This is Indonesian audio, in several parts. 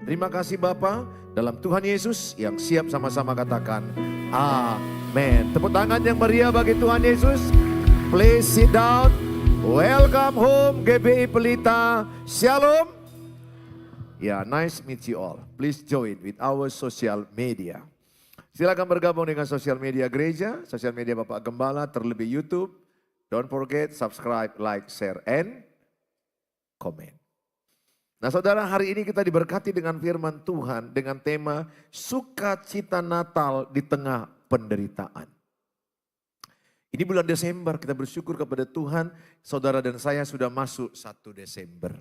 Terima kasih Bapa, dalam Tuhan Yesus yang siap sama-sama katakan amin. Tepuk tangan yang meriah bagi Tuhan Yesus. Please sit down. Welcome home GBI Pelita. Shalom. Ya, nice meet you all. Please join with our social media. Silakan bergabung dengan sosial media gereja, sosial media Bapak Gembala, terlebih YouTube. Don't forget subscribe, like, share, and comment. Nah saudara, hari ini kita diberkati dengan firman Tuhan dengan tema sukacita Natal di tengah penderitaan. Ini bulan Desember, kita bersyukur kepada Tuhan, saudara dan saya sudah masuk 1 Desember.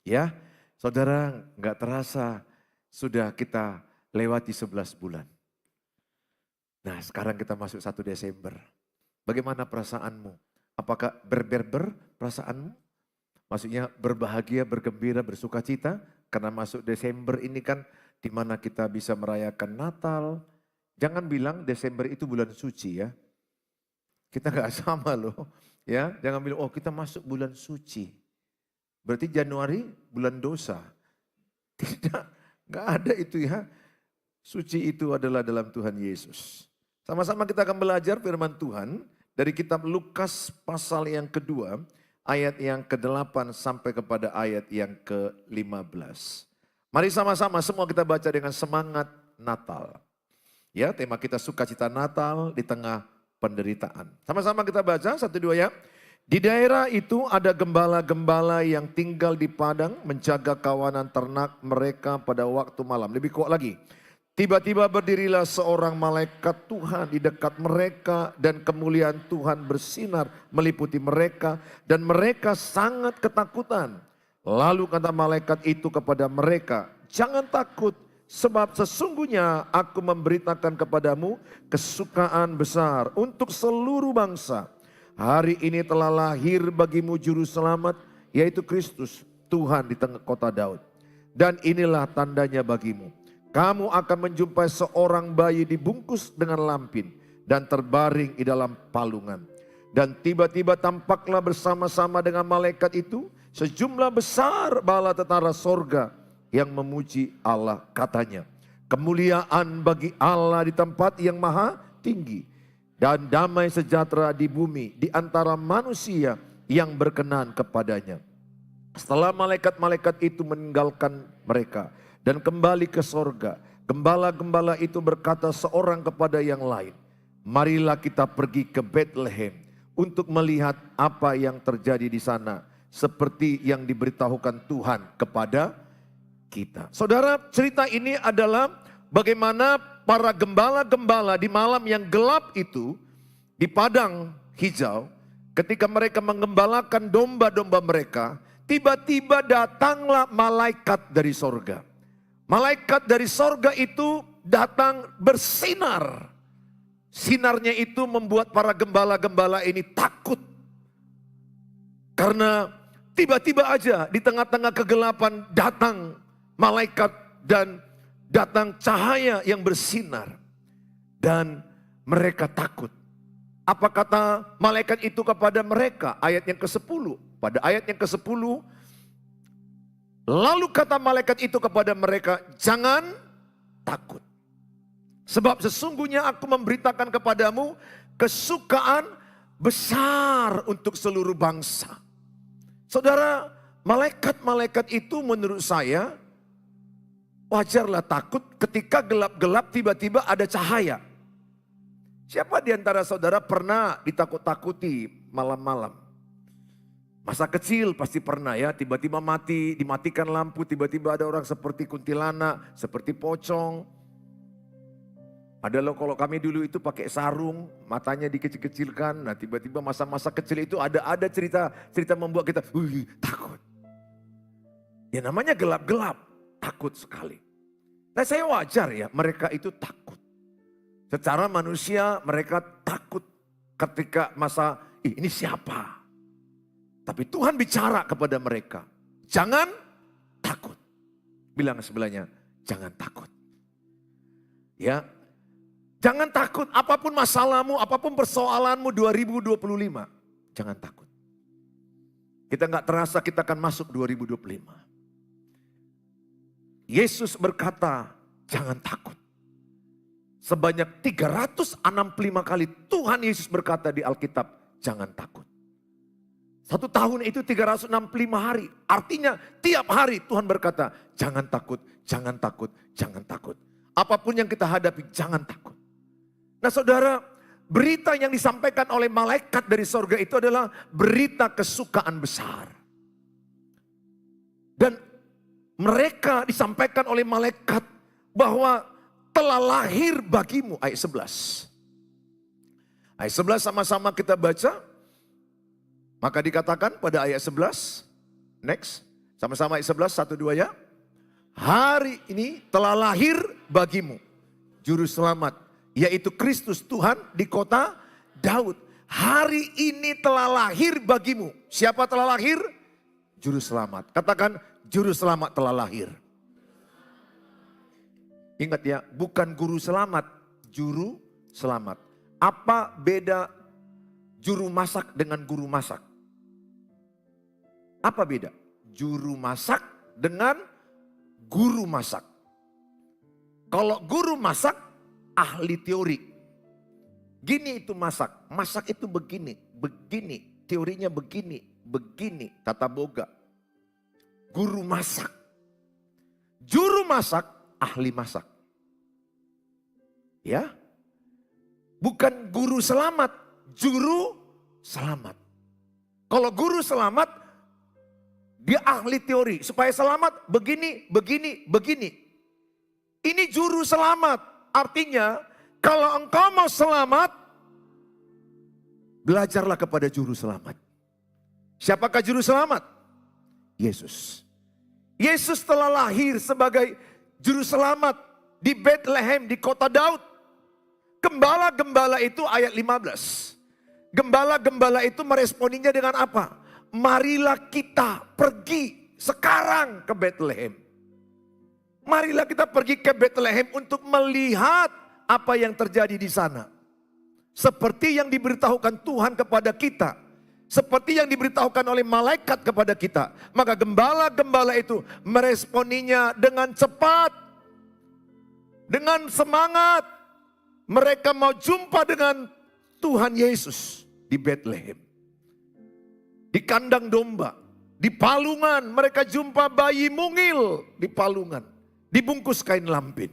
Ya, saudara, nggak terasa sudah kita lewati 11 bulan. Nah sekarang kita masuk 1 Desember. Bagaimana perasaanmu? Apakah berber perasaanmu? Maksudnya berbahagia, bergembira, bersuka cita. Karena masuk Desember ini kan di mana kita bisa merayakan Natal. Jangan bilang Desember itu bulan suci ya. Kita nggak sama loh. Ya, jangan bilang oh kita masuk bulan suci. Berarti Januari bulan dosa. Tidak, nggak ada itu ya. Suci itu adalah dalam Tuhan Yesus. Sama-sama kita akan belajar firman Tuhan dari kitab Lukas pasal yang kedua. Ayat yang ke-8 sampai kepada ayat yang ke-15. Mari sama-sama semua kita baca dengan semangat Natal. Ya, tema kita sukacita Natal di tengah penderitaan. Sama-sama kita baca, 1, 2 ya. Di daerah itu ada gembala-gembala yang tinggal di padang menjaga kawanan ternak mereka pada waktu malam. Lebih kuat lagi. Tiba-tiba berdirilah seorang malaikat Tuhan di dekat mereka dan kemuliaan Tuhan bersinar meliputi mereka dan mereka sangat ketakutan. Lalu kata malaikat itu kepada mereka, jangan takut sebab sesungguhnya aku memberitakan kepadamu kesukaan besar untuk seluruh bangsa. Hari ini telah lahir bagimu juru selamat yaitu Kristus Tuhan di tengah kota Daud. Dan inilah tandanya bagimu. Kamu akan menjumpai seorang bayi dibungkus dengan lampin dan terbaring di dalam palungan. Dan tiba-tiba tampaklah bersama-sama dengan malaikat itu sejumlah besar bala tentara sorga yang memuji Allah, katanya. Kemuliaan bagi Allah di tempat yang maha tinggi dan damai sejahtera di bumi di antara manusia yang berkenan kepadanya. Setelah malaikat-malaikat itu meninggalkan mereka dan kembali ke sorga, gembala-gembala itu berkata seorang kepada yang lain, marilah kita pergi ke Bethlehem untuk melihat apa yang terjadi di sana, seperti yang diberitahukan Tuhan kepada kita. Saudara, cerita ini adalah bagaimana para gembala-gembala di malam yang gelap itu, di padang hijau, ketika mereka mengembalakan domba-domba mereka, tiba-tiba datanglah malaikat dari sorga. Malaikat dari sorga itu datang bersinar. Sinarnya itu membuat para gembala-gembala ini takut. Karena tiba-tiba aja di tengah-tengah kegelapan datang malaikat dan datang cahaya yang bersinar. Dan mereka takut. Apa kata malaikat itu kepada mereka? Ayat yang ke-10. Pada ayat yang ke-10. Lalu kata malaikat itu kepada mereka, jangan takut. Sebab sesungguhnya aku memberitakan kepadamu kesukaan besar untuk seluruh bangsa. Saudara, malaikat-malaikat itu menurut saya wajarlah takut ketika gelap-gelap tiba-tiba ada cahaya. Siapa di antara saudara pernah ditakut-takuti malam-malam? Masa kecil pasti pernah ya, tiba-tiba dimatikan lampu, tiba-tiba ada orang seperti kuntilanak, seperti pocong. Ada loh kalau kami dulu itu pakai sarung, matanya dikecil-kecilkan, nah tiba-tiba masa-masa kecil itu ada cerita membuat kita takut. Ya namanya gelap-gelap, takut sekali. Nah saya wajar ya, mereka itu takut. Secara manusia mereka takut ketika masa, ini siapa? Tapi Tuhan bicara kepada mereka, jangan takut. Bilang sebelahnya, jangan takut. Ya, jangan takut apapun masalahmu, apapun persoalanmu 2025. Jangan takut. Kita nggak terasa kita akan masuk 2025. Yesus berkata, jangan takut. Sebanyak 365 kali Tuhan Yesus berkata di Alkitab, jangan takut. 1 tahun itu 365 hari. Artinya tiap hari Tuhan berkata, jangan takut, jangan takut, jangan takut. Apapun yang kita hadapi, jangan takut. Nah saudara, berita yang disampaikan oleh malaikat dari sorga itu adalah berita kesukaan besar. Dan mereka disampaikan oleh malaikat bahwa telah lahir bagimu, ayat 11. Ayat 11 sama-sama kita baca. Maka dikatakan pada ayat 11, next, sama-sama ayat 11, 1, 2 ya. Hari ini telah lahir bagimu Juru Selamat, yaitu Kristus Tuhan di kota Daud. Hari ini telah lahir bagimu. Siapa telah lahir? Juru Selamat. Katakan, Juru Selamat telah lahir. Ingat ya, bukan Guru Selamat, Juru Selamat. Apa beda juru masak dengan guru masak? Apa beda? Juru masak dengan guru masak. Kalau guru masak, ahli teori. Gini itu masak. Masak itu begini, begini. Teorinya begini, begini. Tata boga. Guru masak. Juru masak, ahli masak. Ya. Bukan guru selamat, juru selamat. Kalau guru selamat, dia ahli teori. Supaya selamat begini, begini, begini. Ini juru selamat. Artinya kalau engkau mau selamat, belajarlah kepada juru selamat. Siapakah juru selamat? Yesus. Yesus telah lahir sebagai juru selamat di Bethlehem, di kota Daud. Gembala-gembala itu ayat 15. Gembala-gembala itu meresponinya dengan apa? Marilah kita pergi sekarang ke Bethlehem. Marilah kita pergi ke Bethlehem untuk melihat apa yang terjadi di sana. Seperti yang diberitahukan Tuhan kepada kita. Seperti yang diberitahukan oleh malaikat kepada kita. Maka gembala-gembala itu meresponinya dengan cepat. Dengan semangat. Mereka mau jumpa dengan Tuhan Yesus di Bethlehem. Di kandang domba, di palungan mereka jumpa bayi mungil di palungan, dibungkus kain lampin.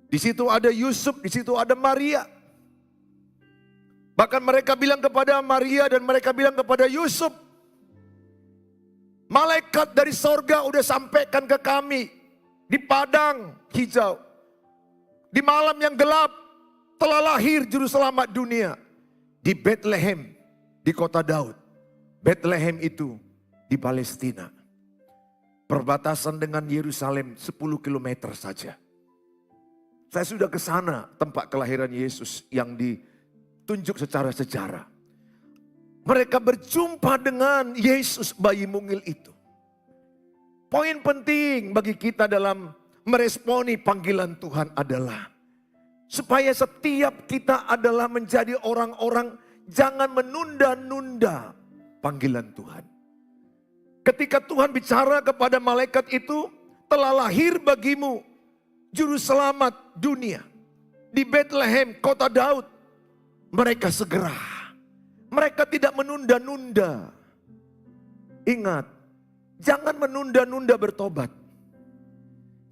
Di situ ada Yusuf, di situ ada Maria. Bahkan mereka bilang kepada Maria dan mereka bilang kepada Yusuf, malaikat dari sorga udah sampaikan ke kami di padang hijau, di malam yang gelap telah lahir juru selamat dunia di Bethlehem, di kota Daud. Bethlehem itu di Palestina. Perbatasan dengan Yerusalem 10 kilometer saja. Saya sudah ke sana tempat kelahiran Yesus yang ditunjuk secara sejarah. Mereka berjumpa dengan Yesus bayi mungil itu. Poin penting bagi kita dalam meresponi panggilan Tuhan adalah supaya setiap kita adalah menjadi orang-orang jangan menunda-nunda panggilan Tuhan. Ketika Tuhan bicara kepada malaikat itu, telah lahir bagimu juru selamat dunia di Bethlehem, kota Daud. Mereka segera. Mereka tidak menunda-nunda. Ingat, jangan menunda-nunda bertobat.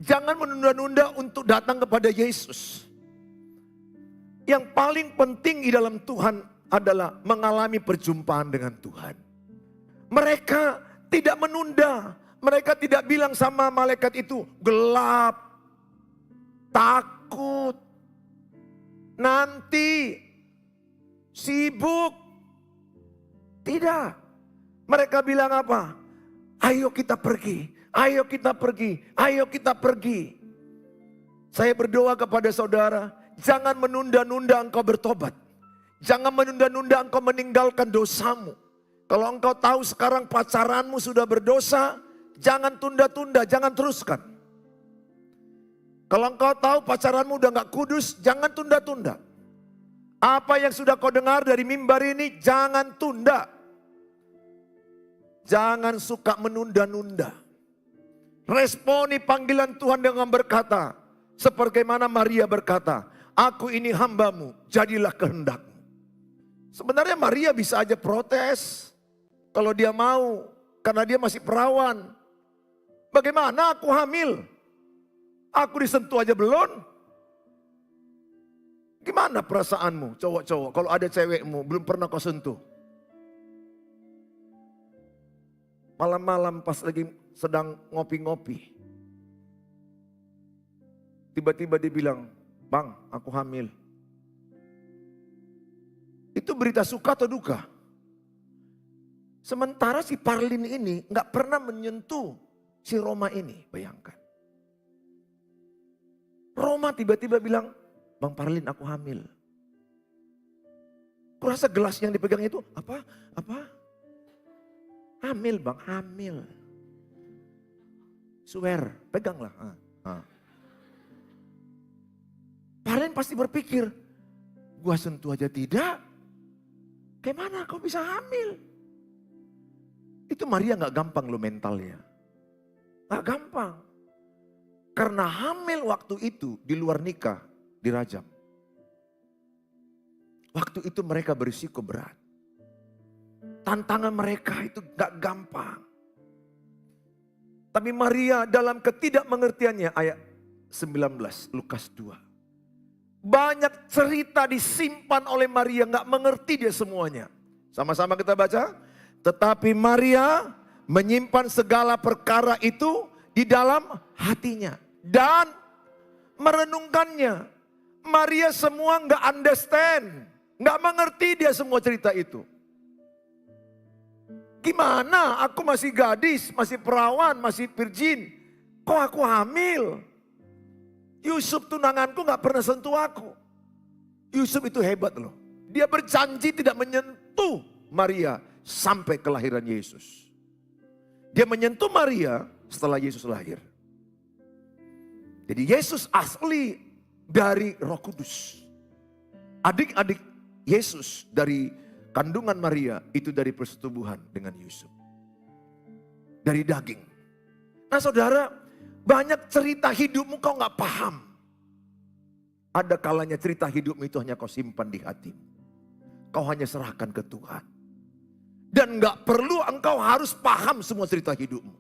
Jangan menunda-nunda untuk datang kepada Yesus. Yang paling penting di dalam Tuhan adalah mengalami perjumpaan dengan Tuhan. Mereka tidak menunda. Mereka tidak bilang sama malaikat itu, gelap, takut, nanti, sibuk. Tidak. Mereka bilang apa? Ayo kita pergi, ayo kita pergi, ayo kita pergi. Saya berdoa kepada saudara, jangan menunda-nunda engkau bertobat. Jangan menunda-nunda engkau meninggalkan dosamu. Kalau engkau tahu sekarang pacaranmu sudah berdosa, jangan tunda-tunda, jangan teruskan. Kalau engkau tahu pacaranmu udah gak kudus, jangan tunda-tunda. Apa yang sudah kau dengar dari mimbar ini, jangan tunda. Jangan suka menunda-nunda. Responi panggilan Tuhan dengan berkata, sebagaimana Maria berkata, aku ini hambamu, jadilah kehendakmu. Sebenarnya Maria bisa aja protes kalau dia mau, karena dia masih perawan. Bagaimana aku hamil? Aku disentuh aja belum? Gimana perasaanmu cowok-cowok kalau ada cewekmu belum pernah kau sentuh? Malam-malam pas lagi sedang ngopi-ngopi. Tiba-tiba dia bilang, bang aku hamil. Itu berita suka atau duka? Sementara si Parlin ini gak pernah menyentuh si Roma ini, bayangkan. Roma tiba-tiba bilang, bang Parlin aku hamil. Kurasa gelas yang dipegang itu, apa? Hamil bang, hamil. Swear, peganglah. Parlin pasti berpikir, gua sentuh aja tidak. Gimana kau bisa hamil? Itu Maria gak gampang loh mentalnya. Gak gampang. Karena hamil waktu itu di luar nikah, dirajam. Waktu itu mereka berisiko berat. Tantangan mereka itu gak gampang. Tapi Maria dalam ketidakmengertiannya, ayat 19 Lukas 2. Banyak cerita disimpan oleh Maria, gak mengerti dia semuanya. Sama-sama kita baca. Tetapi Maria menyimpan segala perkara itu di dalam hatinya. Dan merenungkannya. Maria semua gak understand. Gak mengerti dia semua cerita itu. Gimana? Aku masih gadis, masih perawan, masih virgin. Kok aku hamil? Yusuf tunanganku gak pernah sentuh aku. Yusuf itu hebat loh. Dia berjanji tidak menyentuh Maria sampai kelahiran Yesus. Dia menyentuh Maria setelah Yesus lahir. Jadi Yesus asli dari Roh Kudus. Adik-adik Yesus dari kandungan Maria itu dari persetubuhan dengan Yusuf. Dari daging. Nah saudara, banyak cerita hidupmu kau gak paham. Ada kalanya cerita hidupmu itu hanya kau simpan di hatimu. Kau hanya serahkan ke Tuhan. Dan gak perlu engkau harus paham semua cerita hidupmu.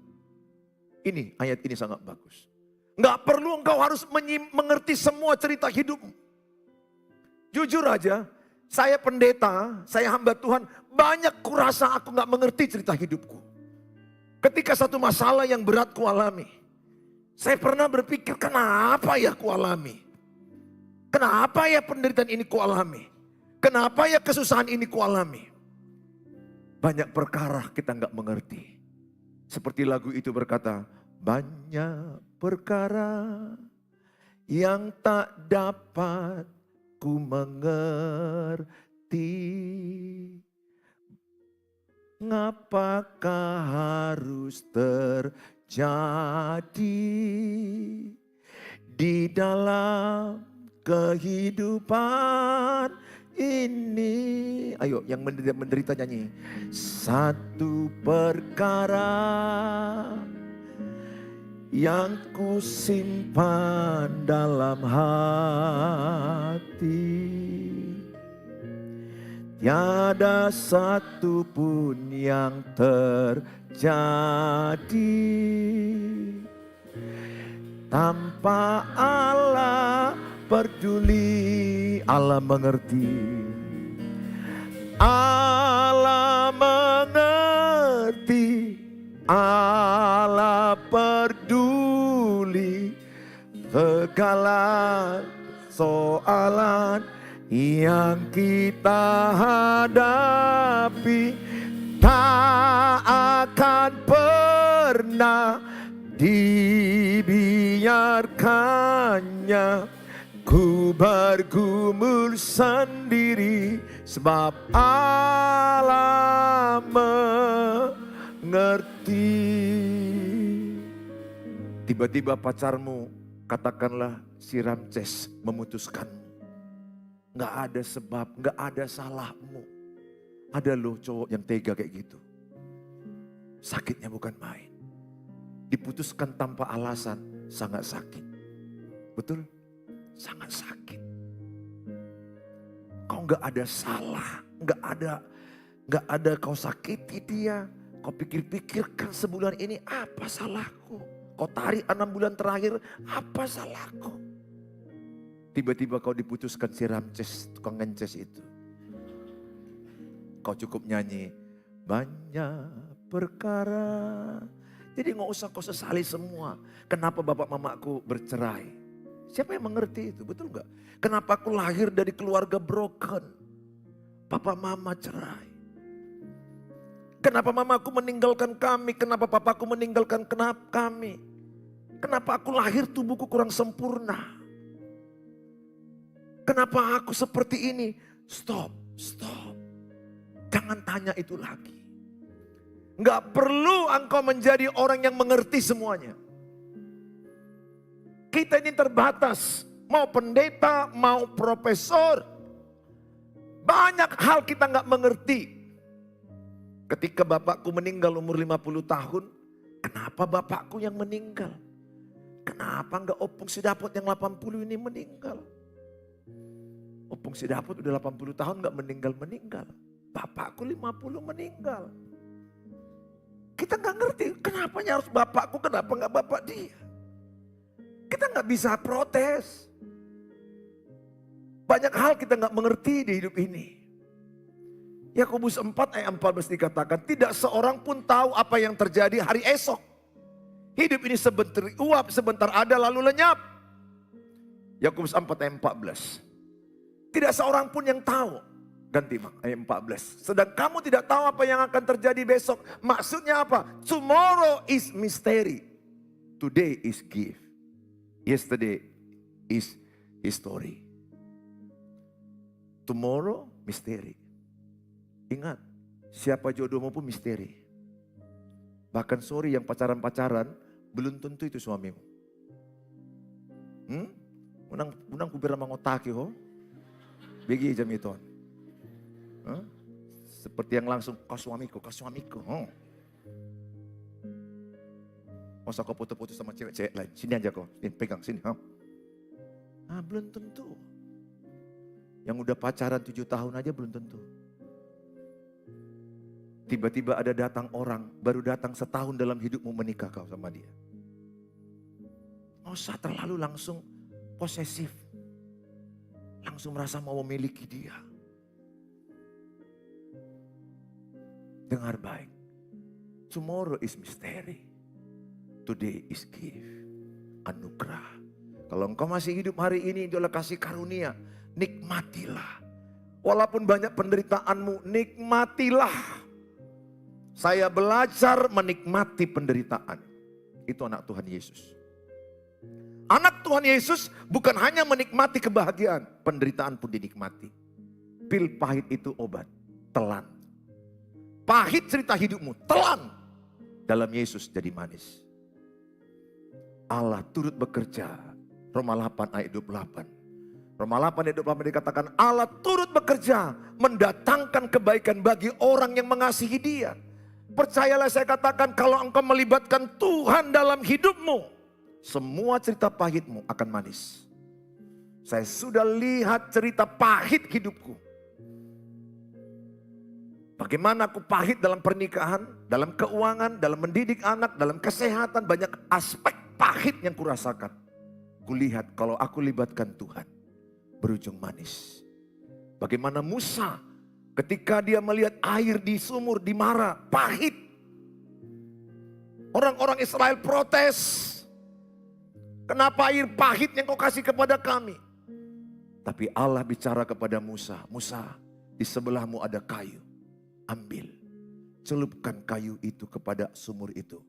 Ini, ayat ini sangat bagus. Gak perlu engkau harus mengerti semua cerita hidupmu. Jujur aja, saya pendeta, saya hamba Tuhan, banyak kurasa aku gak mengerti cerita hidupku. Ketika satu masalah yang berat kualami, saya pernah berpikir kenapa ya kualami? Kenapa ya penderitaan ini kualami? Kenapa ya kesusahan ini kualami? Banyak perkara kita gak mengerti. Seperti lagu itu berkata, banyak perkara yang tak dapat ku mengerti. Ngapakah harus terjadi di dalam kehidupan ini? Ayo yang menderita nyanyi. Satu perkara yang ku simpan dalam hati, tiada satu pun yang terjadi tanpa Allah peduli. Allah mengerti. Allah mengerti. Allah peduli segala soalan yang kita hadapi. Tak akan pernah dibiarkannya ku bergumul sendiri, sebab Allah mengerti. Tiba-tiba pacarmu, katakanlah si Ramses, memutuskanmu. Gak ada sebab, gak ada salahmu. Ada loh cowok yang tega kayak gitu. Sakitnya bukan main. diputuskan tanpa alasan, sangat sakit. Betul? Sangat sakit. Kau nggak ada salah, nggak ada kau sakiti dia. Kau pikir-pikirkan sebulan ini apa salahku? Kau tarik 6 bulan terakhir, apa salahku? Tiba-tiba kau diputuskan si Ramces, tukang ngences itu. Kau cukup nyanyi, banyak perkara. Jadi nggak usah kau sesali semua. Kenapa bapak mamaku bercerai? Siapa yang mengerti itu, betul nggak? Kenapa aku lahir dari keluarga broken? Papa mama cerai. Kenapa mamaku meninggalkan kami? Kenapa papaku meninggalkan kami? Kenapa aku lahir tubuhku kurang sempurna? Kenapa aku seperti ini? Stop. Jangan tanya itu lagi. Nggak perlu engkau menjadi orang yang mengerti semuanya. Kita ini terbatas. Mau pendeta, mau profesor. Banyak hal kita nggak mengerti. Ketika bapakku meninggal umur 50 tahun. Kenapa bapakku yang meninggal? Kenapa nggak Opung Sidapot yang 80 ini meninggal? Opung Sidapot udah 80 tahun nggak meninggal. Bapakku 50 meninggal. Kita nggak ngerti kenapa harus bapakku, kenapa nggak bapak dia. Kita nggak bisa protes. Banyak hal kita nggak mengerti di hidup ini. Yakobus 4 ayat 14 dikatakan, tidak seorang pun tahu apa yang terjadi hari esok. Hidup ini sebentar uap, sebentar ada lalu lenyap. Yakobus 4 ayat 14. Tidak seorang pun yang tahu. Ganti ayat 14. Sedang kamu tidak tahu apa yang akan terjadi besok. Maksudnya apa? Tomorrow is mystery. Today is gift. Yesterday is history. Tomorrow misteri. Ingat, siapa jodohmu pun misteri. Bahkan sorry yang pacaran-pacaran, belum tentu itu suamimu. Unang kubira mangotaki ho. Begi jam itu. Seperti yang langsung, kau suamiku. Masa kau foto-foto sama cewek-cewek lain. Sini aja kau, pegang sini. Belum tentu. Yang udah pacaran 7 tahun aja belum tentu. Tiba-tiba ada datang orang, baru datang setahun dalam hidupmu menikah kau sama dia. Nggak usah terlalu langsung posesif. Langsung merasa mau memiliki dia. Dengar baik. Tomorrow is mystery. Today is gift. Anugerah. Kalau engkau masih hidup hari ini, itu adalah kasih karunia. Nikmatilah. Walaupun banyak penderitaanmu, nikmatilah. Saya belajar menikmati penderitaan. Itu anak Tuhan Yesus. Anak Tuhan Yesus bukan hanya menikmati kebahagiaan. Penderitaan pun dinikmati. Pil pahit itu obat. Telan. Pahit cerita hidupmu. Telan. Dalam Yesus jadi manis. Allah turut bekerja. Roma 8 ayat 28. Roma 8 ayat 28 dikatakan Allah turut bekerja. Mendatangkan kebaikan bagi orang yang mengasihi dia. Percayalah saya katakan, kalau engkau melibatkan Tuhan dalam hidupmu, semua cerita pahitmu akan manis. Saya sudah lihat cerita pahit hidupku. Bagaimana aku pahit dalam pernikahan, dalam keuangan, dalam mendidik anak, dalam kesehatan. Banyak aspek pahit yang kurasakan. Kulihat kalau aku libatkan Tuhan, berujung manis. Bagaimana Musa ketika dia melihat air di sumur di Mara, pahit. Orang-orang Israel protes. Kenapa air pahit yang kau kasih kepada kami? Tapi Allah bicara kepada Musa, Musa, di sebelahmu ada kayu. Ambil, celupkan kayu itu kepada sumur itu.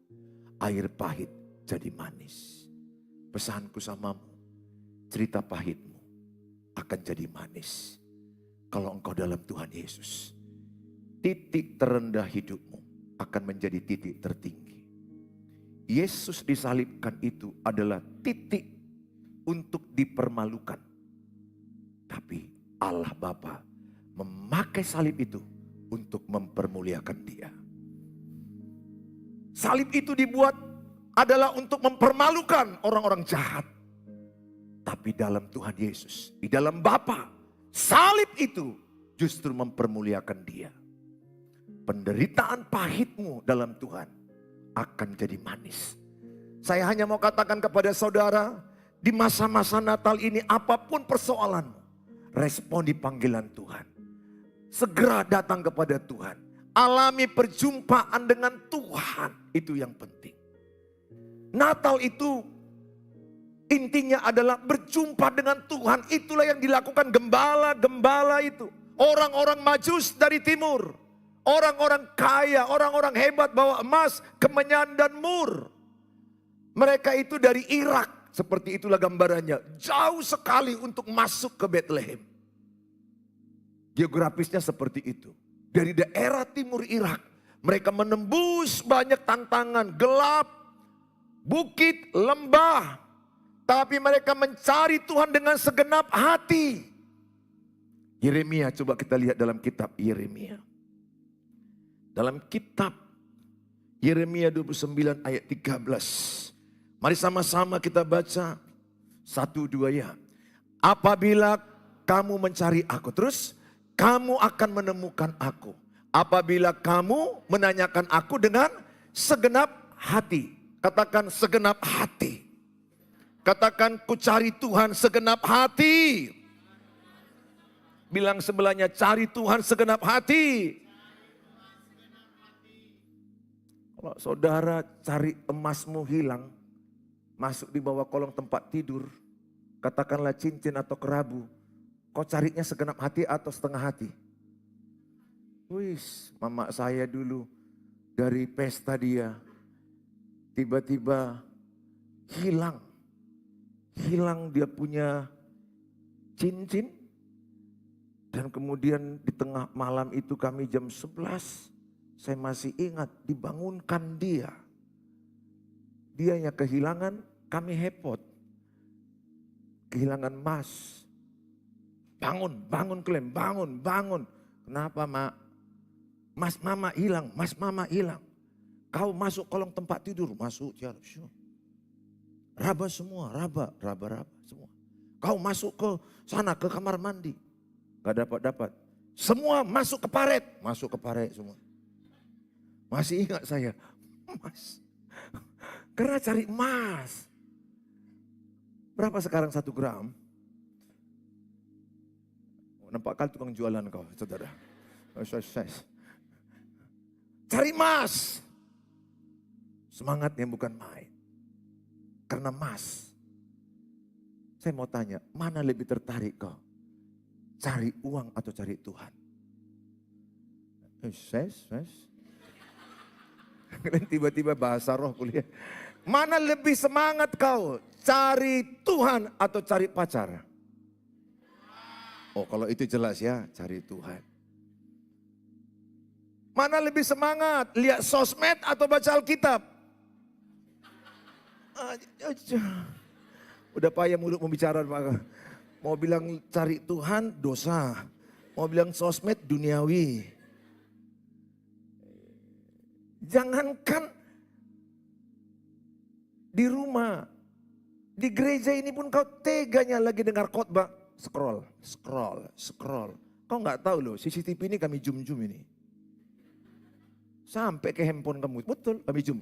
Air pahit jadi manis. Pesanku samamu, cerita pahitmu akan jadi manis. Kalau engkau dalam Tuhan Yesus, titik terendah hidupmu akan menjadi titik tertinggi. Yesus disalibkan itu adalah titik untuk dipermalukan. Tapi Allah Bapa memakai salib itu untuk mempermuliakan dia. Salib itu dibuat adalah untuk mempermalukan orang-orang jahat. Tapi dalam Tuhan Yesus, di dalam Bapa, salib itu justru mempermuliakan Dia. Penderitaan pahitmu dalam Tuhan akan jadi manis. Saya hanya mau katakan kepada saudara, di masa-masa Natal ini apapun persoalanmu, respon di panggilan Tuhan. Segera datang kepada Tuhan. Alami perjumpaan dengan Tuhan, itu yang penting. Natal itu intinya adalah berjumpa dengan Tuhan. Itulah yang dilakukan gembala-gembala itu. Orang-orang Majus dari timur. Orang-orang kaya, orang-orang hebat bawa emas, kemenyan dan mur. Mereka itu dari Irak. Seperti itulah gambarannya. Jauh sekali untuk masuk ke Bethlehem. Geografisnya seperti itu. Dari daerah timur Irak. Mereka menembus banyak tantangan. Gelap, bukit, lembah. Tapi mereka mencari Tuhan dengan segenap hati. Yeremia, coba kita lihat dalam kitab Yeremia. Dalam kitab Yeremia 29 ayat 13. Mari sama-sama kita baca. 1-2 ya. Apabila kamu mencari aku, terus kamu akan menemukan aku. Apabila kamu menanyakan aku dengan segenap hati. Katakan segenap hati. Katakan ku cari Tuhan segenap hati. Bilang sebelahnya cari Tuhan segenap hati. Kalau saudara cari emasmu hilang, masuk di bawah kolong tempat tidur, katakanlah cincin atau kerabu, kau carinya segenap hati atau setengah hati? Wis, mama saya dulu dari pesta dia, tiba-tiba hilang dia punya cincin. Dan kemudian di tengah malam itu kami jam 11, saya masih ingat dibangunkan dia. Dianya kehilangan, kami hepot. Kehilangan emas. Bangun Clem, bangun. Kenapa mak? Mas mama hilang. Kau masuk kolong tempat tidur, masuk. Raba semua, raba semua. Kau masuk ke sana, ke kamar mandi. Gak dapat. Semua masuk ke paret semua. Masih ingat saya, emas. Karena cari emas. Berapa sekarang 1 gram? Nampak kali tukang jualan kau, saudara. Cari emas. Semangatnya bukan main. Karena emas. Saya mau tanya, mana lebih tertarik kau? Cari uang atau cari Tuhan? Tiba-tiba bahasa roh kuliah. Mana lebih semangat kau? Cari Tuhan atau cari pacar? Oh kalau itu jelas ya, cari Tuhan. Mana lebih semangat? Lihat sosmed atau baca Alkitab? Udah payah mulut membicara. Mau bilang cari Tuhan dosa. Mau bilang sosmed duniawi. Jangankan di rumah. Di gereja ini pun kau teganya lagi dengar khotbah. Scroll. Kau nggak tahu loh, CCTV ini kami zoom ini. Sampai ke handphone kamu. Betul, kami zoom.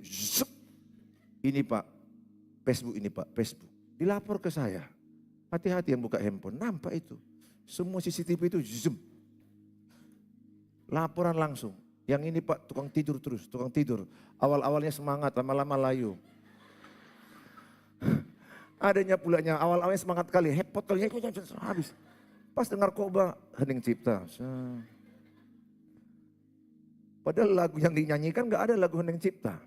Ini Pak. Facebook. Dilapor ke saya. Hati-hati yang buka handphone. Nampak itu. Semua CCTV itu zoom. Laporan langsung. Yang ini Pak tukang tidur terus. Awal-awalnya semangat, lama-lama layu. Adanya pulanya awal-awalnya semangat kali. Hepot kali. Habis. Pas dengar khotbah, hening cipta. Padahal lagu yang dinyanyikan gak ada lagu hening cipta.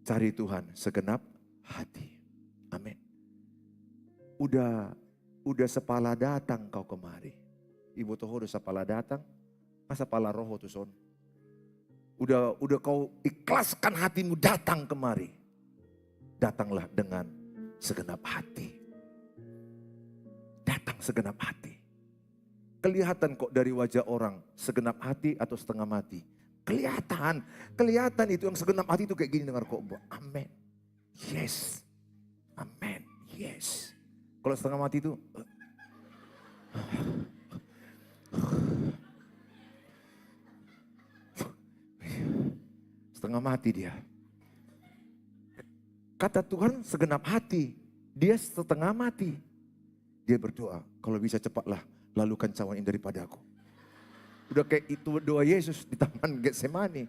Cari Tuhan segenap hati. Amin. Udah sepala datang kau kemari. Ibu toho udah sepala datang. Masa pala roho tuh son. Udah kau ikhlaskan hatimu datang kemari. Datanglah dengan segenap hati. Datang segenap hati. Kelihatan kok dari wajah orang segenap hati atau setengah mati. Kelihatan itu yang segenap hati itu kayak gini dengar khotbah. Amin. Yes. Amin. Yes. Kalau setengah mati itu setengah mati dia. Kata Tuhan segenap hati, dia setengah mati. Dia berdoa, kalau bisa cepatlah lalukan cawan ini daripadaku. Udah kayak itu doa Yesus di Taman Getsemani.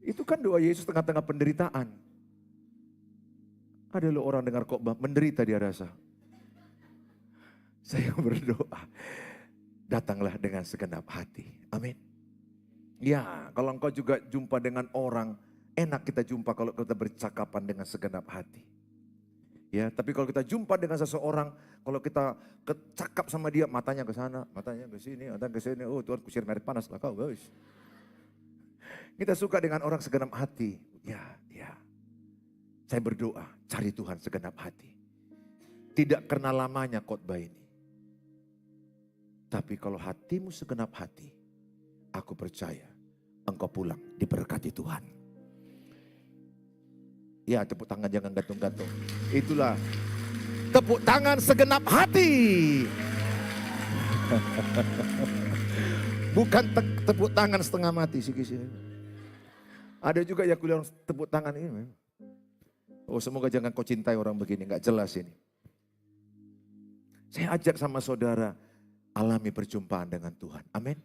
Itu kan doa Yesus tengah-tengah penderitaan. Ada loh orang dengar khotbah, menderita dia rasa. Saya berdoa, datanglah dengan segenap hati. Amin. Ya, kalau engkau juga jumpa dengan orang, enak kita jumpa kalau kita bercakapan dengan segenap hati. Ya, tapi kalau kita jumpa dengan seseorang, kalau kita cakap sama dia, matanya ke sana, matanya ke sini, matanya ke sini. Oh Tuhan, kusir merek panas lah kau guys. Kita suka dengan orang segenap hati. Ya. Saya berdoa, cari Tuhan segenap hati. Tidak karena lamanya khotbah ini. Tapi kalau hatimu segenap hati, aku percaya engkau pulang diberkati Tuhan. Ya, tepuk tangan jangan gantung-gantung. Itulah tepuk tangan segenap hati. Bukan tepuk tangan setengah mati sih. Ada juga ya kuliah tepuk tangan ini. Oh, semoga jangan kau cintai orang begini, nggak jelas ini. Saya ajak sama saudara alami perjumpaan dengan Tuhan. Amin.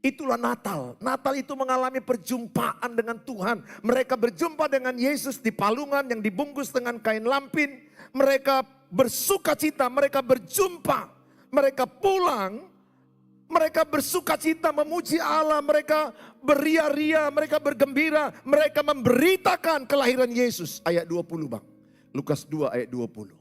Itulah Natal. Natal itu mengalami perjumpaan dengan Tuhan. Mereka berjumpa dengan Yesus di palungan yang dibungkus dengan kain lampin. Mereka bersuka cita, mereka berjumpa. Mereka pulang, mereka bersuka cita memuji Allah. Mereka beria-ria, mereka bergembira. Mereka memberitakan kelahiran Yesus. Ayat 20 bang. Lukas 2 ayat 20.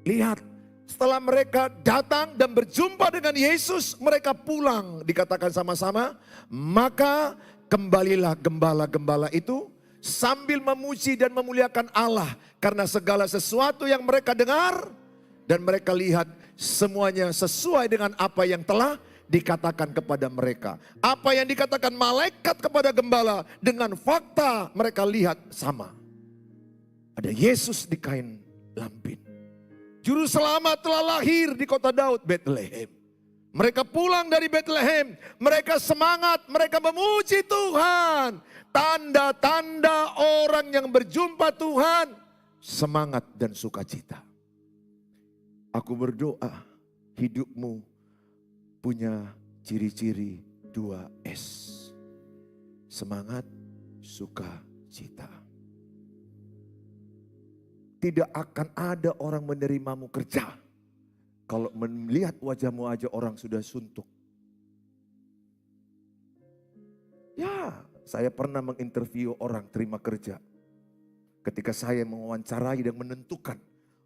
Lihat. Setelah mereka datang dan berjumpa dengan Yesus, mereka pulang. Dikatakan sama-sama, maka kembalilah gembala-gembala itu sambil memuji dan memuliakan Allah. Karena segala sesuatu yang mereka dengar dan mereka lihat semuanya sesuai dengan apa yang telah dikatakan kepada mereka. Apa yang dikatakan malaikat kepada gembala dengan fakta mereka lihat sama. Ada Yesus di kain lampin. Juru selamat telah lahir di kota Daud, Bethlehem. Mereka pulang dari Bethlehem, mereka semangat, mereka memuji Tuhan. Tanda-tanda orang yang berjumpa Tuhan, semangat dan sukacita. Aku berdoa, hidupmu punya ciri-ciri 2S. Semangat, sukacita. Tidak akan ada orang menerimamu kerja kalau melihat wajahmu aja orang sudah suntuk. Ya, saya pernah menginterview orang terima kerja. Ketika saya mewawancarai dan menentukan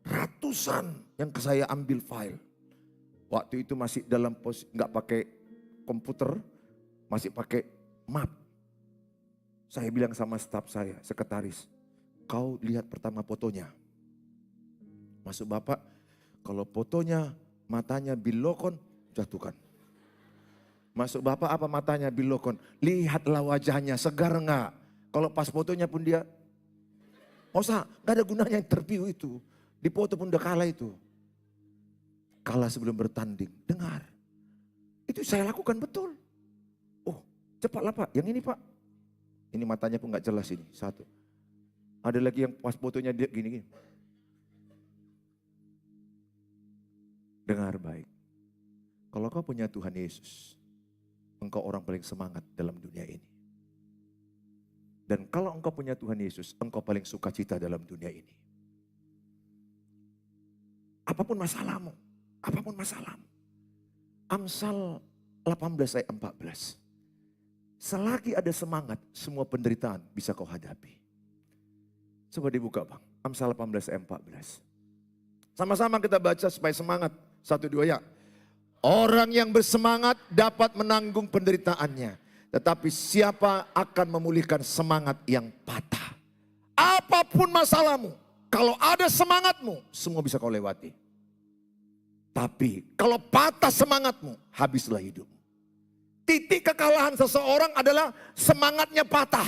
ratusan yang saya ambil file. Waktu itu masih dalam posisi nggak pakai komputer, masih pakai map. Saya bilang sama staf saya, sekretaris, kau lihat pertama fotonya. Masuk Bapak, kalau fotonya matanya bilokon, jatuhkan. Masuk Bapak apa matanya bilokon? Lihatlah wajahnya, segar enggak? Kalau pas fotonya pun dia, gak ada gunanya interview itu. Di foto pun udah kalah itu. Kalah sebelum bertanding, dengar. Itu saya lakukan betul. Oh cepatlah Pak, yang ini Pak. Ini matanya pun gak jelas ini, satu. Ada lagi yang pas fotonya dia gini-gini. Dengar baik, kalau kau punya Tuhan Yesus, engkau orang paling semangat dalam dunia ini. Dan kalau engkau punya Tuhan Yesus, engkau paling sukacita dalam dunia ini. Apapun masalahmu, Amsal 18 ayat 14. Selagi ada semangat, semua penderitaan bisa kau hadapi. Coba dibuka bang, Amsal 18 ayat 14. Sama-sama kita baca supaya semangat. 1, 2 ya. Orang yang bersemangat dapat menanggung penderitaannya. Tetapi siapa akan memulihkan semangat yang patah? Apapun masalahmu, kalau ada semangatmu, semua bisa kau lewati. Tapi kalau patah semangatmu, habislah hidupmu. Titik kekalahan seseorang adalah semangatnya patah.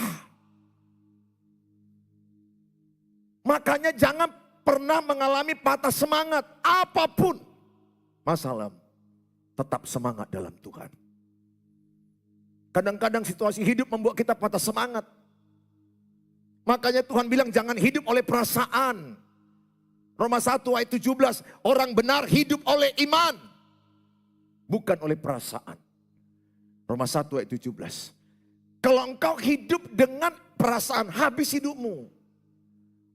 Makanya jangan pernah mengalami patah semangat. Apapun masalah, tetap semangat dalam Tuhan. Kadang-kadang situasi hidup membuat kita patah semangat. Makanya Tuhan bilang jangan hidup oleh perasaan. Roma 1 ayat 17, orang benar hidup oleh iman, bukan oleh perasaan. Roma 1 ayat 17. Kalau engkau hidup dengan perasaan, habis hidupmu.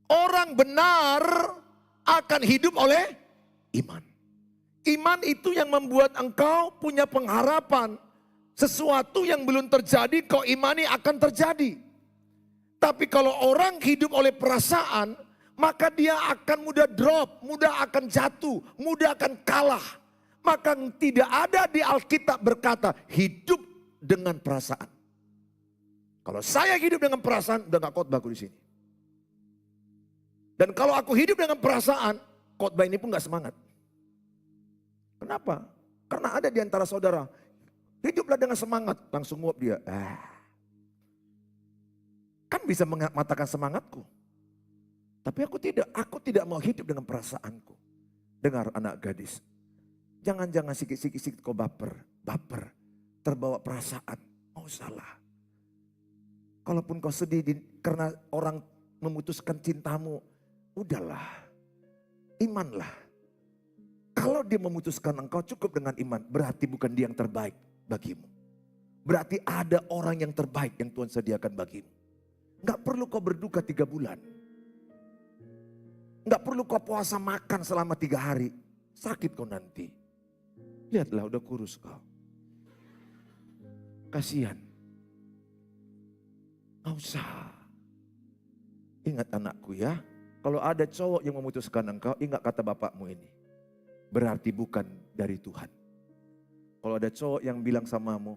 Orang benar akan hidup oleh iman. Iman itu yang membuat engkau punya pengharapan. Sesuatu yang belum terjadi kau imani akan terjadi. Tapi kalau orang hidup oleh perasaan, maka dia akan mudah drop, mudah akan jatuh, mudah akan kalah. Maka tidak ada di Alkitab berkata hidup dengan perasaan. Kalau saya hidup dengan perasaan, udah gak khotbah aku di sini. Dan kalau aku hidup dengan perasaan, khotbah ini pun gak semangat. Kenapa? Karena ada di antara saudara, hiduplah dengan semangat, langsung nguap dia. Kan bisa mengatakan semangatku. Tapi aku tidak mau hidup dengan perasaanku. Dengar anak gadis. Jangan sikit-sikit kau baper. Terbawa perasaan. Oh salah. Kalaupun kau sedih karena orang memutuskan cintamu. Udahlah. Imanlah. Kalau dia memutuskan engkau cukup dengan iman. Berarti bukan dia yang terbaik bagimu. Berarti ada orang yang terbaik yang Tuhan sediakan bagimu. Gak perlu kau berduka 3 bulan. Gak perlu kau puasa makan selama 3 hari. Sakit kau nanti. Lihatlah udah kurus kau. Kasihan. Gak usah. Ingat anakku ya. Kalau ada cowok yang memutuskan engkau, ingat kata bapakmu ini. Berarti bukan dari Tuhan. Kalau ada cowok yang bilang samamu,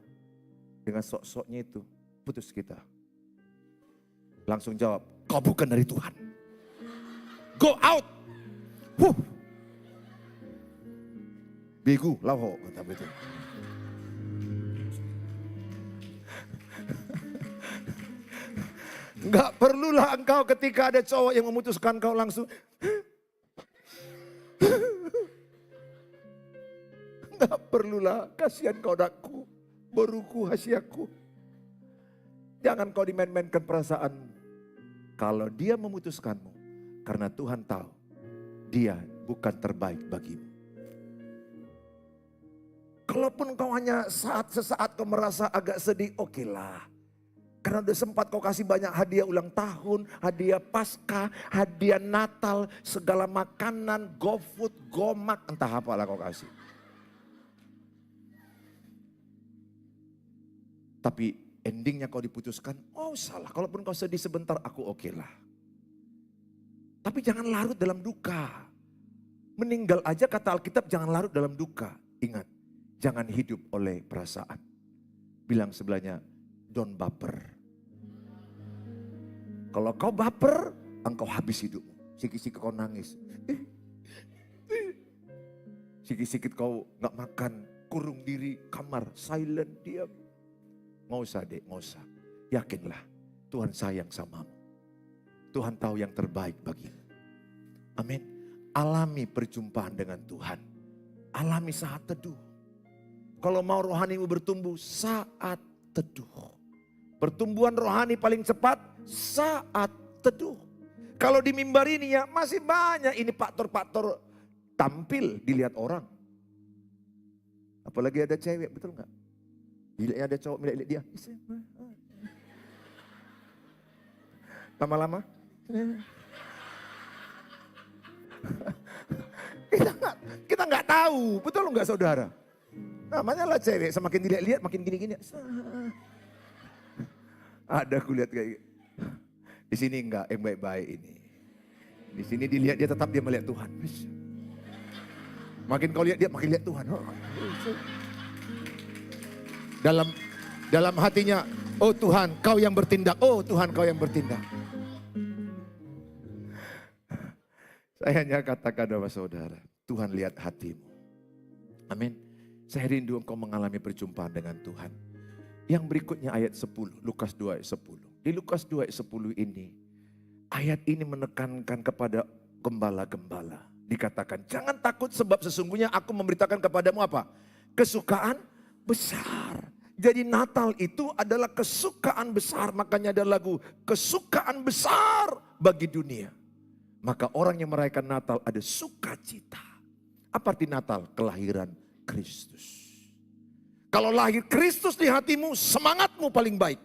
dengan sok-soknya itu, putus kita. Langsung jawab, kau bukan dari Tuhan. Go out. Begu, laho, kata betul. Enggak perlulah engkau ketika ada cowok yang memutuskan kau langsung. Enggak perlulah, kasihan kau dakku, boruku, hasiaku. Jangan kau dimain-mainkan perasaan. Kalau dia memutuskanmu, karena Tuhan tahu dia bukan terbaik bagimu. Kalaupun kau hanya sesaat kau merasa agak sedih, okelah. Karena udah sempat kau kasih banyak hadiah ulang tahun, hadiah Paskah, hadiah Natal, segala makanan, GoFood, GoMart, entah apalah kau kasih. Tapi endingnya kau diputuskan, oh salah. Kalaupun kau sedih sebentar, aku okelah. Tapi jangan larut dalam duka. Meninggal aja kata Alkitab jangan larut dalam duka. Ingat, jangan hidup oleh perasaan. Bilang sebelahnya, don't baper. Kalau kau baper, engkau habis hidupmu. Sikit-sikit kau nangis. Sikit-sikit kau gak makan, kurung diri, kamar, silent, diam. Nggak usah dek, nggak usah. Yakinlah, Tuhan sayang samamu. Tuhan tahu yang terbaik bagimu. Amin. Alami perjumpaan dengan Tuhan. Alami saat teduh. Kalau mau rohanimu bertumbuh, saat teduh. Pertumbuhan rohani paling cepat saat teduh. Kalau di mimbar ini ya masih banyak ini faktor-faktor tampil dilihat orang. Apalagi ada cewek, betul nggak? Bila ada cowok milik dia. Lama-lama. Kita nggak tahu, betul nggak saudara? Namanya lah cewek, semakin dilihat-lihat makin gini-gini. Ada aku lihat kayak gitu. Di sini enggak, yang baik-baik ini. Di sini dilihat dia tetap dia melihat Tuhan. Makin kau lihat dia makin lihat Tuhan. Dalam hatinya, oh Tuhan kau yang bertindak, oh Tuhan kau yang bertindak. Saya hanya katakan kepada saudara, Tuhan lihat hatimu. Amin. Saya rindu engkau mengalami perjumpaan dengan Tuhan. Yang berikutnya ayat 10, Lukas 2 ayat 10. Di Lukas 2 ayat 10 ini, ayat ini menekankan kepada gembala-gembala. Dikatakan, jangan takut sebab sesungguhnya aku memberitakan kepadamu apa? Kesukaan besar. Jadi Natal itu adalah kesukaan besar. Makanya ada lagu, kesukaan besar bagi dunia. Maka orang yang merayakan Natal ada sukacita. Apa arti Natal? Kelahiran Kristus. Kalau lahir Kristus di hatimu, semangatmu paling baik.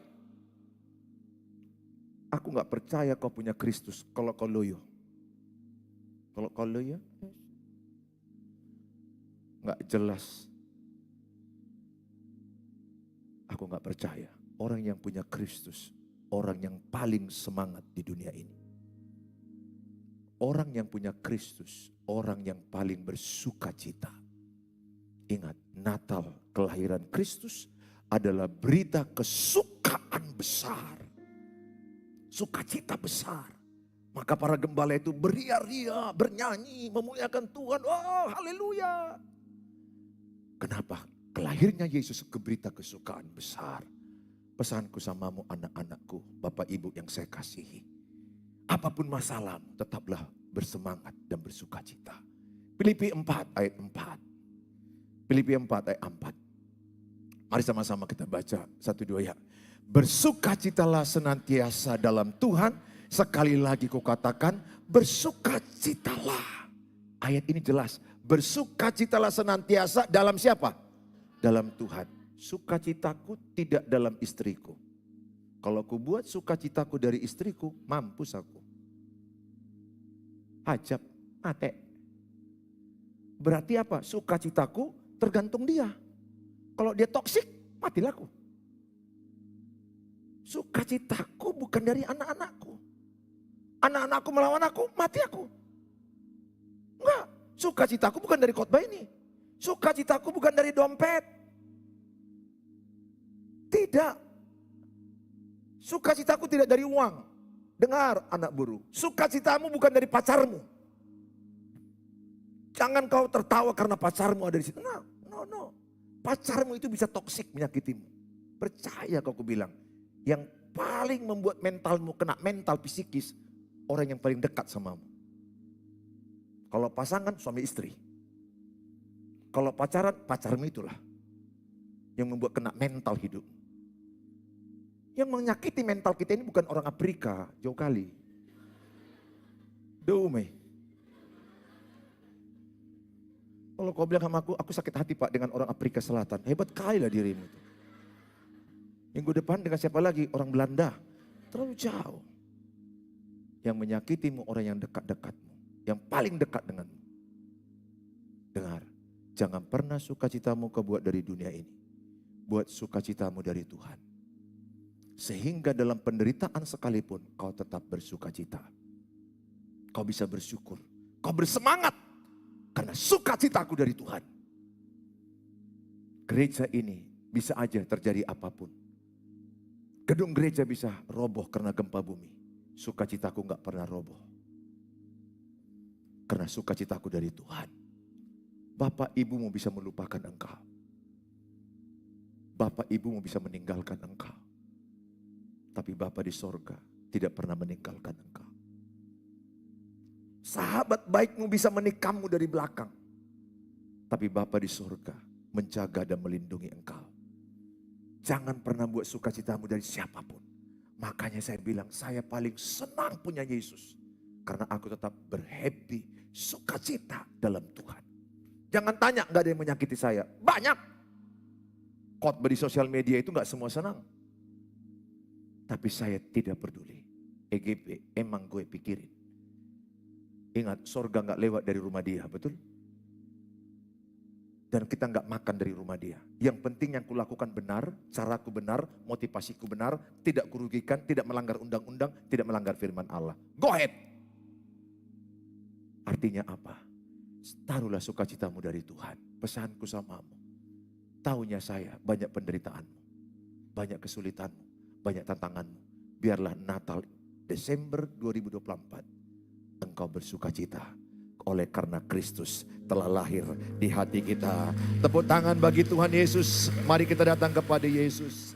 Aku gak percaya kau punya Kristus kalau kau loyo. Kalau kau loyo, gak jelas. Aku gak percaya. Orang yang punya Kristus, orang yang paling semangat di dunia ini. Orang yang punya Kristus, orang yang paling bersuka cita. Ingat, Natal kelahiran Kristus adalah berita kesukaan besar. Sukacita besar. Maka para gembala itu beria-ria, bernyanyi, memuliakan Tuhan. Oh, haleluya. Kenapa? Kelahirnya Yesus ke berita kesukaan besar. Pesanku samamu anak-anakku, Bapak Ibu yang saya kasihi. Apapun masalahmu, tetaplah bersemangat dan bersukacita. Filipi 4 ayat 4. Filipi 4 ayat 4. Mari sama-sama kita baca 1-2 ya. Bersukacitalah senantiasa dalam Tuhan. Sekali lagi kukatakan bersukacitalah. Ayat ini jelas. Bersukacitalah senantiasa dalam siapa? Dalam Tuhan. Sukacitaku tidak dalam istriku. Kalau ku buat sukacitaku dari istriku, mampus aku. Hajab, mate. Berarti apa? Sukacitaku tergantung dia. Kalau dia toksik, matilah aku. Sukacitaku bukan dari anak-anakku. Anak-anakku melawan aku, mati aku. Enggak, sukacitaku bukan dari khotbah ini. Sukacitaku bukan dari dompet. Tidak. Sukacitaku tidak dari uang. Dengar anak buruh, sukacitamu bukan dari pacarmu. Jangan kau tertawa karena pacarmu ada di situ. No. Pacarmu itu bisa toksik menyakitimu. Percaya kau bilang. Yang paling membuat mentalmu kena mental psikis, orang yang paling dekat samamu. Kalau pasangan suami istri. Kalau pacaran, pacarmu itulah. Yang membuat kena mental hidup. Yang menyakiti mental kita ini bukan orang Afrika, jauh kali. Dume. Kalau kau bilang sama aku sakit hati Pak dengan orang Afrika Selatan. Hebat kali lah dirimu itu. Minggu depan dengan siapa lagi? Orang Belanda. Terlalu jauh. Yang menyakitimu orang yang dekat-dekatmu. Yang paling dekat denganmu. Dengar, jangan pernah sukacitamu kau buat dari dunia ini. Buat sukacitamu dari Tuhan. Sehingga dalam penderitaan sekalipun kau tetap bersukacita. Kau bisa bersyukur. Kau bersemangat. Karena sukacitaku dari Tuhan. Gereja ini bisa aja terjadi apapun. Gedung gereja bisa roboh karena gempa bumi. Sukacitaku gak pernah roboh. Karena sukacitaku dari Tuhan. Bapak ibumu bisa melupakan engkau. Bapak ibumu bisa meninggalkan engkau. Tapi Bapa di sorga tidak pernah meninggalkan engkau. Sahabat baikmu bisa menikahmu dari belakang. Tapi Bapa di sorga menjaga dan melindungi engkau. Jangan pernah buat sukacitamu dari siapapun. Makanya saya bilang saya paling senang punya Yesus. Karena aku tetap berhappy, sukacita dalam Tuhan. Jangan tanya gak ada yang menyakiti saya. Banyak. Khotbah di sosial media itu gak semua senang. Tapi saya tidak peduli. EGP emang gue pikirin. Ingat, sorga gak lewat dari rumah dia, betul? Dan kita gak makan dari rumah dia. Yang penting yang kulakukan benar, caraku benar, motivasiku benar, tidak kurugikan, tidak melanggar undang-undang, tidak melanggar firman Allah. Go ahead. Artinya apa? Taruhlah sukacitamu dari Tuhan. Pesanku samamu. Taunya saya banyak penderitaanmu, banyak kesulitanmu, banyak tantanganmu. Biarlah Natal Desember 2024 engkau bersukacita oleh karena Kristus telah lahir di hati kita. Tepuk tangan bagi Tuhan Yesus. Mari kita datang kepada Yesus.